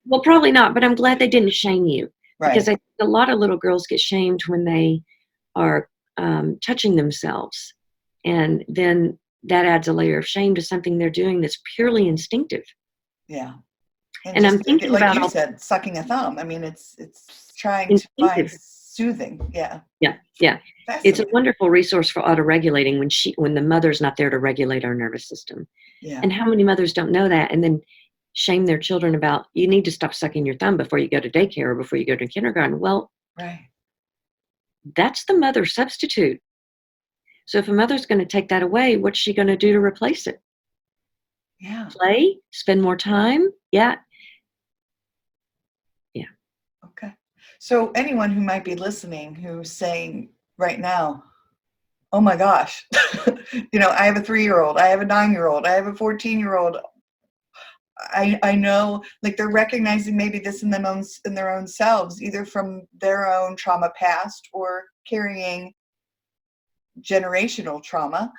[SPEAKER 3] Well, probably not, but I'm glad they didn't shame you.
[SPEAKER 2] Right.
[SPEAKER 3] Because I think a lot of little girls get shamed when they are touching themselves. And then that adds a layer of shame to something they're doing that's purely instinctive.
[SPEAKER 2] Yeah.
[SPEAKER 3] And I'm thinking
[SPEAKER 2] like
[SPEAKER 3] about
[SPEAKER 2] you said, sucking a thumb. I mean, it's trying to
[SPEAKER 3] instinctive.
[SPEAKER 2] find soothing. Yeah.
[SPEAKER 3] Yeah. It's a wonderful resource for auto-regulating when the mother's not there to regulate our nervous system.
[SPEAKER 2] Yeah.
[SPEAKER 3] And how many mothers don't know that and then shame their children about, you need to stop sucking your thumb before you go to daycare or before you go to kindergarten. Well,
[SPEAKER 2] right.
[SPEAKER 3] That's the mother substitute. So if a mother's going to take that away, what's she going to do to replace it?
[SPEAKER 2] Yeah.
[SPEAKER 3] Play? Spend more time? Yeah.
[SPEAKER 2] Okay. So anyone who might be listening who's saying right now, oh my gosh, I have a 3-year-old, I have a 9-year-old, I have a 14-year-old. I know, like, they're recognizing maybe this in their own selves, either from their own trauma past or carrying generational trauma.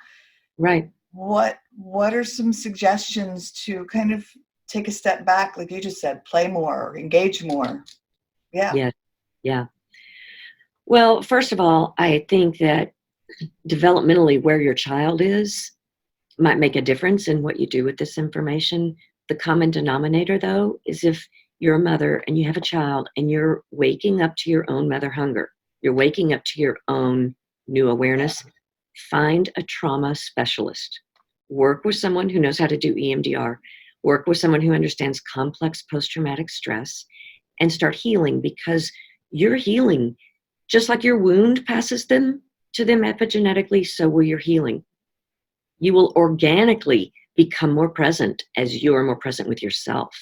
[SPEAKER 3] Right.
[SPEAKER 2] What are some suggestions to kind of take a step back, like you just said, play more, engage more? Yeah.
[SPEAKER 3] Yeah. Well, first of all, I think that developmentally where your child is might make a difference in what you do with this information. The common denominator, though, is if you're a mother and you have a child and you're waking up to your own mother hunger, you're waking up to your own new awareness, find a trauma specialist. Work with someone who knows how to do EMDR. Work with someone who understands complex post-traumatic stress and start healing, because you're healing. Just like your wound passes them to them epigenetically, so will your healing. You will organically become more present as you're more present with yourself.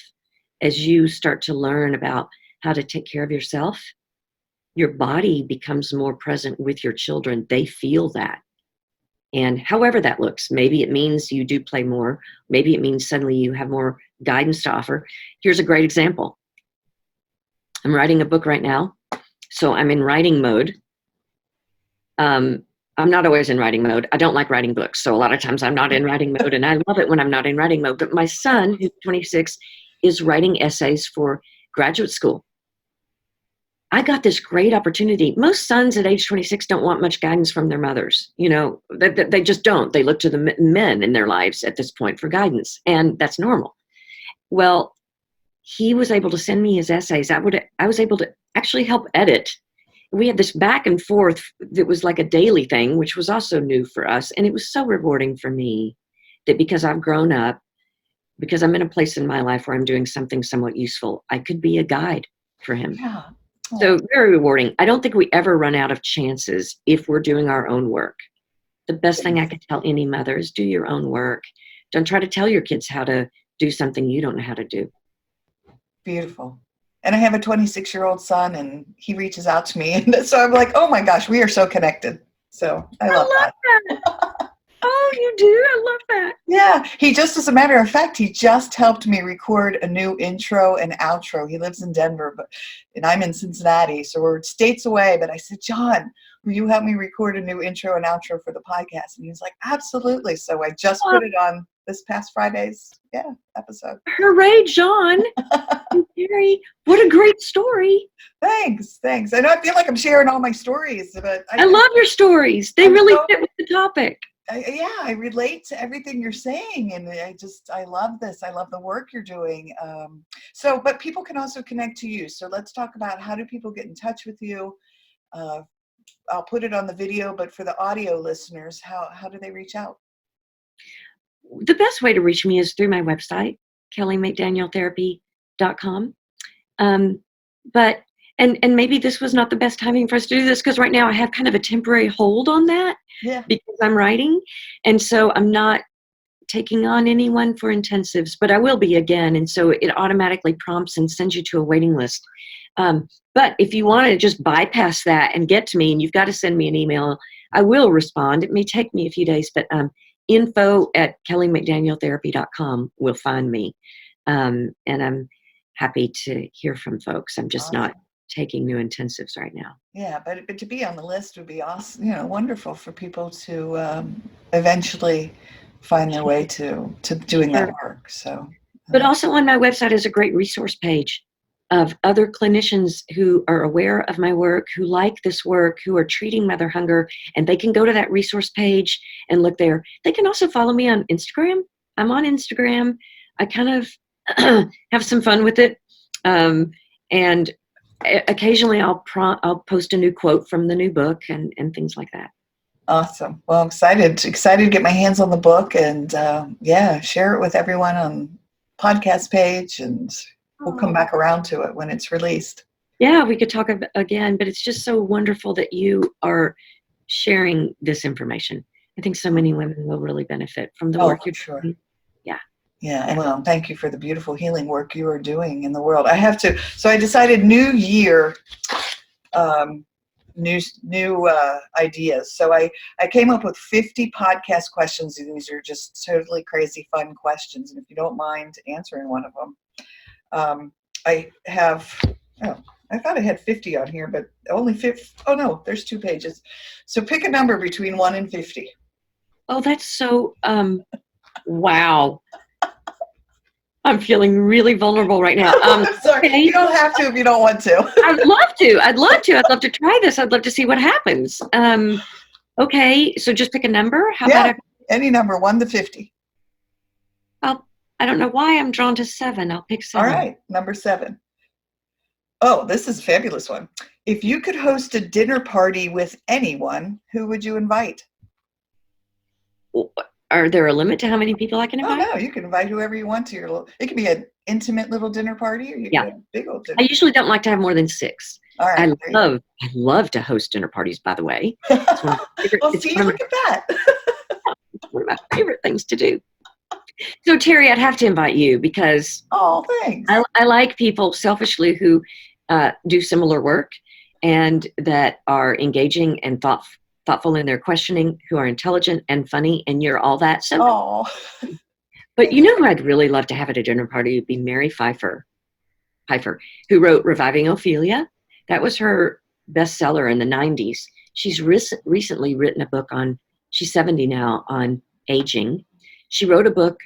[SPEAKER 3] As you start to learn about how to take care of yourself, your body becomes more present with your children. They feel that. And however that looks, maybe it means you do play more. Maybe it means suddenly you have more guidance to offer. Here's a great example. I'm writing a book right now, so I'm in writing mode. I'm not always in writing mode. I don't like writing books, so a lot of times I'm not in writing mode, and I love it when I'm not in writing mode. But my son, who's 26, is writing essays for graduate school. I got this great opportunity. Most sons at age 26 don't want much guidance from their mothers. They just don't. They look to the men in their lives at this point for guidance, and that's normal. Well, he was able to send me his essays. I was able to actually help edit. We had this back and forth that was like a daily thing, which was also new for us. And it was so rewarding for me that because I've grown up, because I'm in a place in my life where I'm doing something somewhat useful, I could be a guide for him.
[SPEAKER 2] Yeah.
[SPEAKER 3] So very rewarding. I don't think we ever run out of chances if we're doing our own work. The best thing I could tell any mother is do your own work. Don't try to tell your kids how to do something you don't know how to do.
[SPEAKER 2] Beautiful. And I have a 26-year-old son, and he reaches out to me. And so I'm like, oh my gosh, we are so connected. So I love that.
[SPEAKER 3] Oh, you do? I love that.
[SPEAKER 2] Yeah. As a matter of fact, he just helped me record a new intro and outro. He lives in Denver, and I'm in Cincinnati. So we're states away. But I said, John, will you help me record a new intro and outro for the podcast? And he was like, absolutely. So I just put it on this past Friday's episode.
[SPEAKER 3] Hooray, John. And Teri, what a great story.
[SPEAKER 2] Thanks. I know I feel like I'm sharing all my stories, but
[SPEAKER 3] I love your stories. They really fit with the topic.
[SPEAKER 2] I relate to everything you're saying, and I love this. I love the work you're doing. But people can also connect to you. So let's talk about, how do people get in touch with you? I'll put it on the video, but for the audio listeners, how do they reach out?
[SPEAKER 3] The best way to reach me is through my website, kellymcdanieltherapy.com. But maybe this was not the best timing for us to do this, because right now I have kind of a temporary hold on that because I'm writing. And so I'm not taking on anyone for intensives, but I will be again. And so it automatically prompts and sends you to a waiting list. But if you want to just bypass that and get to me, and you've got to send me an email, I will respond. It may take me a few days, but info@kellymcdanieltherapy.com will find me. And I'm happy to hear from folks. I'm just not taking new intensives right now.
[SPEAKER 2] Yeah, but to be on the list would be awesome, wonderful for people to eventually find their way to doing that work. So,
[SPEAKER 3] but also on my website is a great resource page of other clinicians who are aware of my work, who like this work, who are treating mother hunger, and they can go to that resource page and look there. They can also follow me on Instagram. I'm on Instagram. I kind of have some fun with it. And occasionally I'll post a new quote from the new book and things like that.
[SPEAKER 2] Awesome. Well, I'm excited to get my hands on the book and share it with everyone on podcast page, and we'll come back around to it when it's released.
[SPEAKER 3] Yeah, we could talk again, but it's just so wonderful that you are sharing this information. I think so many women will really benefit from the work you're doing.
[SPEAKER 2] Yeah, well, thank you for the beautiful healing work you are doing in the world. I decided new year, new ideas. So I came up with 50 podcast questions, and these are just totally crazy fun questions. And if you don't mind answering one of them, I thought I had 50 on here, but only 50. Oh no, there's 2 pages. So pick a number between 1 and 50.
[SPEAKER 3] Oh, that's so, wow. I'm feeling really vulnerable right now.
[SPEAKER 2] I'm sorry. Okay. You don't have to if you don't want to.
[SPEAKER 3] I'd love to. I'd love to try this. I'd love to see what happens. Okay, so just pick a number. How about
[SPEAKER 2] any number, 1 to 50?
[SPEAKER 3] I don't know why I'm drawn to 7. I'll pick 7.
[SPEAKER 2] All right, number 7. Oh, this is a fabulous one. If you could host a dinner party with anyone, who would you invite?
[SPEAKER 3] Are there a limit to how many people I can invite?
[SPEAKER 2] Oh, no, you can invite whoever you want to. It can be an intimate little dinner party, or you can have a big old dinner.
[SPEAKER 3] I usually don't like to have more than 6.
[SPEAKER 2] All right.
[SPEAKER 3] I love to host dinner parties, by the way.
[SPEAKER 2] Look at that.
[SPEAKER 3] It's one of my favorite things to do. So, Teri, I'd have to invite you because
[SPEAKER 2] thanks.
[SPEAKER 3] I like people selfishly who do similar work and that are engaging and thoughtful in their questioning, who are intelligent and funny, and you're all that. So, but you know who I'd really love to have at a dinner party would be Mary Pfeiffer, who wrote Reviving Ophelia. That was her bestseller in the 90s. She's recently written a book she's 70 now, on aging. She wrote a book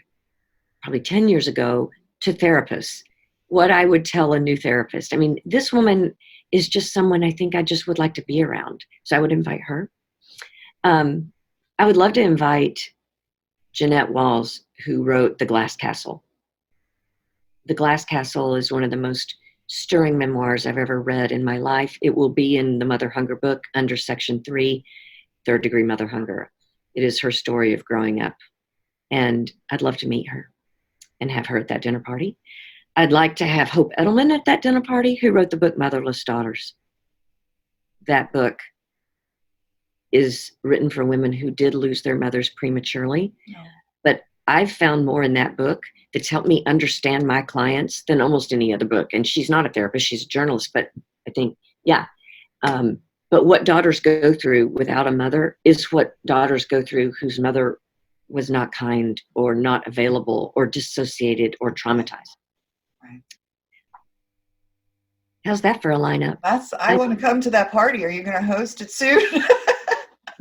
[SPEAKER 3] probably 10 years ago to therapists, what I would tell a new therapist. I mean, this woman is just someone I think I just would like to be around. So I would invite her. I would love to invite Jeanette Walls, who wrote The Glass Castle. The Glass Castle is one of the most stirring memoirs I've ever read in my life. It will be in the Mother Hunger book under Section 3, 3rd degree mother hunger. It is her story of growing up. And I'd love to meet her and have her at that dinner party. I'd like to have Hope Edelman at that dinner party, who wrote the book Motherless Daughters. That book is written for women who did lose their mothers prematurely. No. But I've found more in that book that's helped me understand my clients than almost any other book. And she's not a therapist, she's a journalist, but I think, but what daughters go through without a mother is what daughters go through whose mother was not kind or not available or dissociated or traumatized.
[SPEAKER 2] Right.
[SPEAKER 3] How's that for a lineup?
[SPEAKER 2] I want to come to that party. Are you going to host it soon?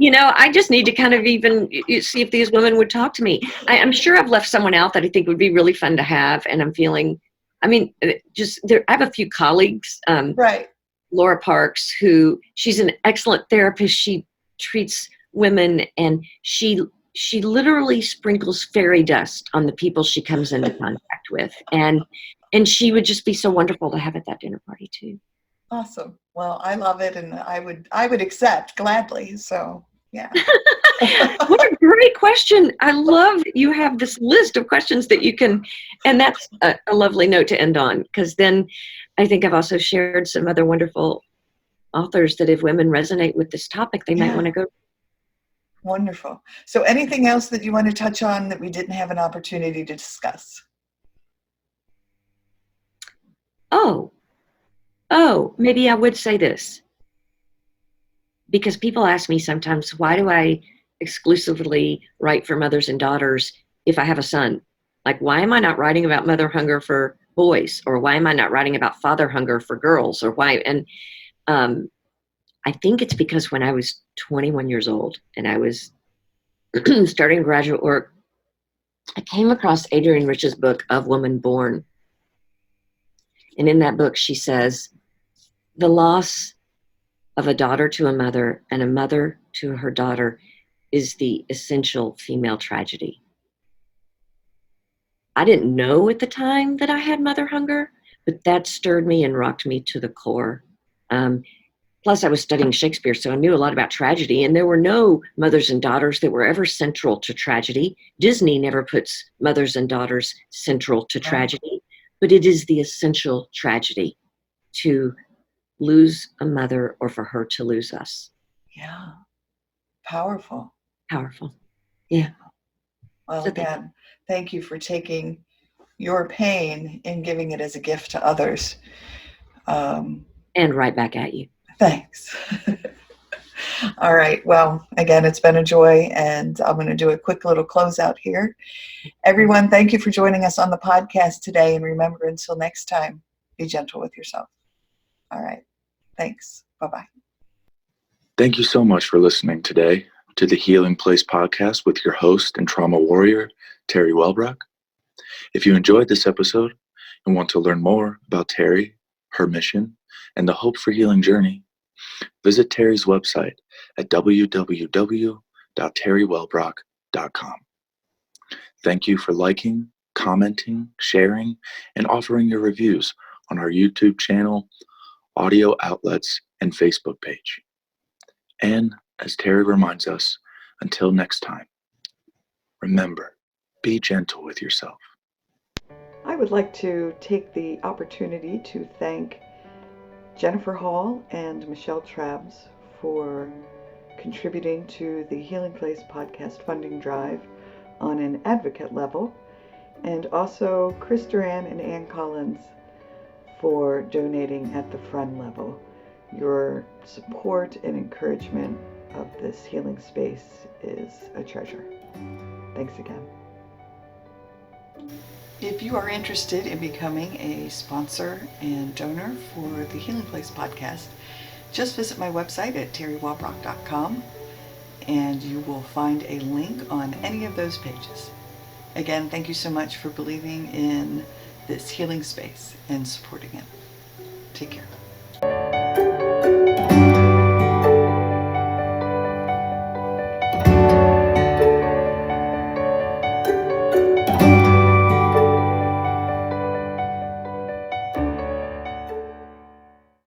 [SPEAKER 3] I just need to kind of even see if these women would talk to me. I'm sure I've left someone out that I think would be really fun to have. And I'm feeling, I have a few colleagues,
[SPEAKER 2] Right.
[SPEAKER 3] Laura Parks, she's an excellent therapist. She treats women, and she literally sprinkles fairy dust on the people she comes into contact with. And she would just be so wonderful to have at that dinner party too.
[SPEAKER 2] Awesome. Well, I love it, and I would accept gladly. So yeah.
[SPEAKER 3] What a great question. I love you have this list of questions that you can, and that's a lovely note to end on, because then I think I've also shared some other wonderful authors that if women resonate with this topic, they might want to go.
[SPEAKER 2] Wonderful. So anything else that you want to touch on that we didn't have an opportunity to discuss? Oh, maybe I would say this. Because people ask me sometimes, why do I exclusively write for mothers and daughters if I have a son? Like, why am I not writing about mother hunger for boys? Or why am I not writing about father hunger for girls? Or why? And I think it's because when I was 21 years old and I was starting graduate work, I came across Adrienne Rich's book, Of Woman Born. And in that book, she says, the loss of a daughter to a mother and a mother to her daughter is the essential female tragedy. I didn't know at the time that I had mother hunger, but that stirred me and rocked me to the core. Plus, I was studying Shakespeare, so I knew a lot about tragedy, and there were no mothers and daughters that were ever central to tragedy. Disney never puts mothers and daughters central to tragedy, but it is the essential tragedy to lose a mother or for her to lose us. Yeah. Powerful.
[SPEAKER 3] Yeah.
[SPEAKER 2] Well, again, thank you for taking your pain and giving it as a gift to others.
[SPEAKER 3] And right back at you.
[SPEAKER 2] Thanks. All right. Well, again, it's been a joy, and I'm going to do a quick little closeout here. Everyone, thank you for joining us on the podcast today. And remember, until next time, be gentle with yourself. All right. Thanks. Bye-bye.
[SPEAKER 1] Thank you so much for listening today to the Healing Place podcast with your host and trauma warrior, Teri Wellbrock. If you enjoyed this episode and want to learn more about Teri, her mission, and the Hope for Healing journey, visit Teri's website at www.teriwellbrock.com. Thank you for liking, commenting, sharing, and offering your reviews on our YouTube channel, audio outlets, and Facebook page. And as Teri reminds us, until next time, remember, be gentle with yourself.
[SPEAKER 2] I would like to take the opportunity to thank Jennifer Hall and Michelle Trabs for contributing to the Healing Place podcast funding drive on an advocate level, and also Chris Duran and Ann Collins for donating at the friend level. Your support and encouragement of this healing space is a treasure. Thanks again. If you are interested in becoming a sponsor and donor for the Healing Place podcast, just visit my website at teriwellbrock.com and you will find a link on any of those pages. Again, thank you so much for believing in this healing space and supporting it. Take care.